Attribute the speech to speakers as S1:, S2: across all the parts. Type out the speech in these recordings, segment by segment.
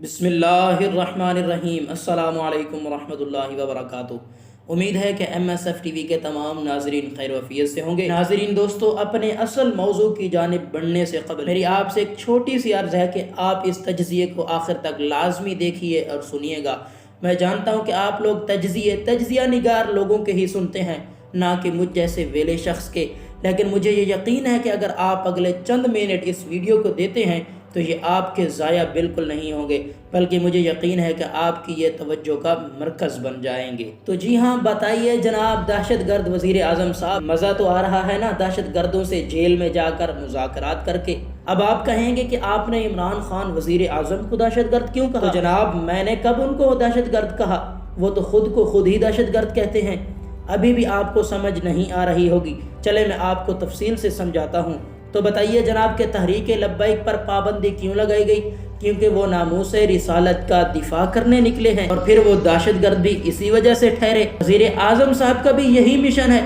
S1: बिस्मिल्लाहिर्रहमानिर्रहीम। अस्सलामु अलैकुम वरहमतुल्लाहि वबरकातुहू। उम्मीद है कि MSF TV के तमाम नाजरीन खैर वफियत से होंगे। नाजरीन दोस्तों, अपने असल मौजू की जानिब बढ़ने से कबल मेरी आपसे एक छोटी सी अर्ज़ है कि आप इस तज्ज़िये को आखिर तक लाजमी देखिए और सुनिएगा। मैं जानता हूँ कि आप लोग तज्ज़िया निगार लोगों के ही सुनते हैं, ना कि मुझ जैसे वेले शख्स के, लेकिन मुझे ये यकीन है कि अगर आप अगले चंद मिनट इस वीडियो को देते हैं तो ये आपके ज़ाया बिल्कुल नहीं होंगे, बल्कि मुझे यकीन है कि आपकी ये तवज्जो का मरकज़ बन जाएंगे। तो जी हाँ, बताइए जनाब, दहशत गर्द वज़ीर आज़म साहब, मज़ा तो आ रहा है ना दहशत गर्दों से जेल में जाकर मुज़ाकरात करके। अब आप कहेंगे कि आपने इमरान खान वज़ीर आज़म को दहशत गर्द क्यों कहा? तो जनाब, मैंने कब उनको दहशत गर्द कहा? वो तो खुद को खुद ही दहशत गर्द कहते हैं। अभी भी आपको समझ नहीं आ रही होगी, चले मैं आपको तफसील से समझाता हूँ। तो बताइए जनाब के तहरीक लब्बैक पर पाबंदी क्यों लगाई गई? क्योंकि वो नामूस रिसालत का दिफा करने निकले हैं, और फिर वो दहशत गर्द भी इसी वजह से ठहरे। वज़ीर आज़म साहब का भी यही मिशन है,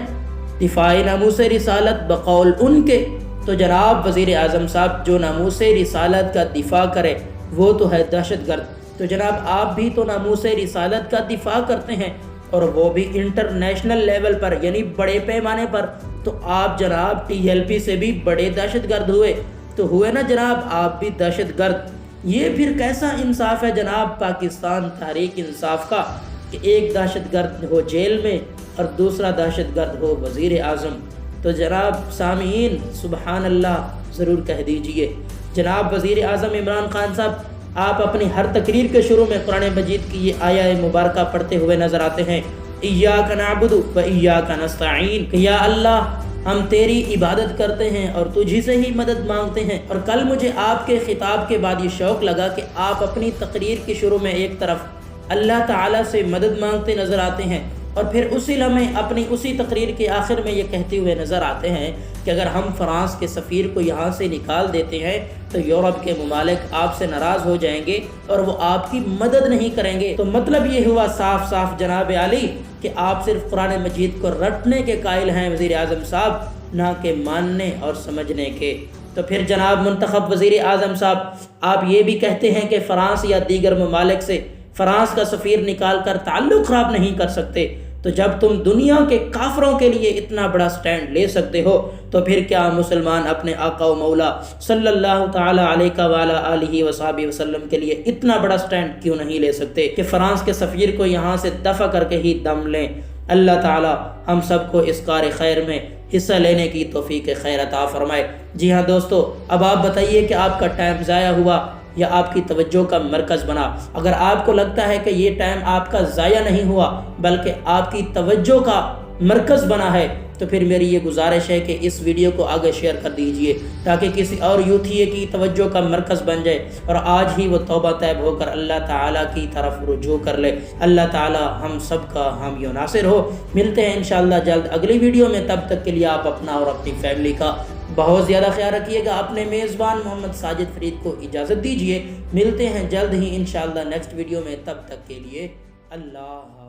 S1: दिफाए नामूस रिसालत बकौल उनके। तो जनाब वज़ीर आज़म साहब जो नामूस रिसालत का दिफा करे वो तो है दहशत गर्द। तो जनाब आप भी तो नामूस रिसालत का दिफा करते हैं, और वो भी इंटरनेशनल लेवल पर, यानी बड़े पैमाने पर। तो आप जनाब TLP से भी बड़े दहशत गर्द हुए, तो हुए ना जनाब आप भी दहशत गर्द। ये फिर कैसा इंसाफ है जनाब पाकिस्तान तहरीक इंसाफ का कि एक दहशत गर्द हो जेल में और दूसरा दहशत गर्द हो वज़ीर आज़म? तो जनाब सामीन सुबहान अल्लाह ज़रूर कह दीजिए। जनाब वज़ीर आज़म इमरान खान साहब, आप अपनी हर तकरीर के शुरू में कुरान मजीद की ये आया मुबारक पढ़ते हुए नजर आते हैं, इय्याका नअबुदु व इय्याका नस्तईन, कि या अल्लाह हम तेरी इबादत करते हैं और तुझी से ही मदद मांगते हैं। और कल मुझे आपके खिताब के बाद ये शौक़ लगा कि आप अपनी तकरीर के शुरू में एक तरफ अल्लाह ताला से मदद मांगते नजर आते हैं, और फिर उसी लम्हे अपनी उसी तकरीर के आखिर में ये कहते हुए नज़र आते हैं कि अगर हम फ्रांस के सफ़ीर को यहाँ से निकाल देते हैं तो यूरोप के ममालिक आपसे नाराज़ हो जाएंगे और वो आपकी मदद नहीं करेंगे। तो मतलब ये हुआ साफ साफ जनाब आली कि आप सिर्फ कुरान मजीद को रटने के कायल हैं वज़ीर आज़म साहब, ना कि मानने और समझने के। तो फिर जनाब मुंतखब वज़ीर आज़म साहब, आप ये भी कहते हैं कि फ़्रांस या दीगर ममालिक से फ़्रांस का सफ़ीर निकाल कर ताल्लुक़ ख़राब नहीं कर सकते। तो जब तुम दुनिया के काफरों के लिए इतना बड़ा स्टैंड ले सकते हो, तो फिर क्या मुसलमान अपने आका व मौला सल्लल्लाहु ताला अलैहि वसल्लम के लिए इतना बड़ा स्टैंड क्यों नहीं ले सकते कि फ्रांस के सफ़ीर को यहाँ से दफ़ा करके ही दम लें? अल्लाह ताला हम सबको इस कार खैर में हिस्सा लेने की तौफीक खैर अता फरमाए। जी हाँ दोस्तों, अब आप बताइए कि आपका टाइम ज़ाया हुआ या आपकी तवज्जो का मरकज़ बना? अगर आपको लगता है कि ये टाइम आपका ज़ाया नहीं हुआ बल्कि आपकी तवज्जो का मरकज़ बना है, तो फिर मेरी ये गुजारिश है कि इस वीडियो को आगे शेयर कर दीजिए ताकि किसी और यूथी की तवज्जो का मरकज़ बन जाए और आज ही वो तौबा तैब होकर अल्लाह ताला की तरफ रुजू कर ले। अल्लाह ताला हम सब का हामी व नासिर हो। मिलते हैं इंशाअल्लाह जल्द अगली वीडियो में, तब तक के लिए आप अपना और अपनी फैमिली का बहुत ज़्यादा ख्याल रखिएगा। अपने मेज़बान मोहम्मद साजिद फरीद को इजाज़त दीजिए। मिलते हैं जल्द ही इंशाअल्लाह नेक्स्ट वीडियो में, तब तक के लिए अल्लाह।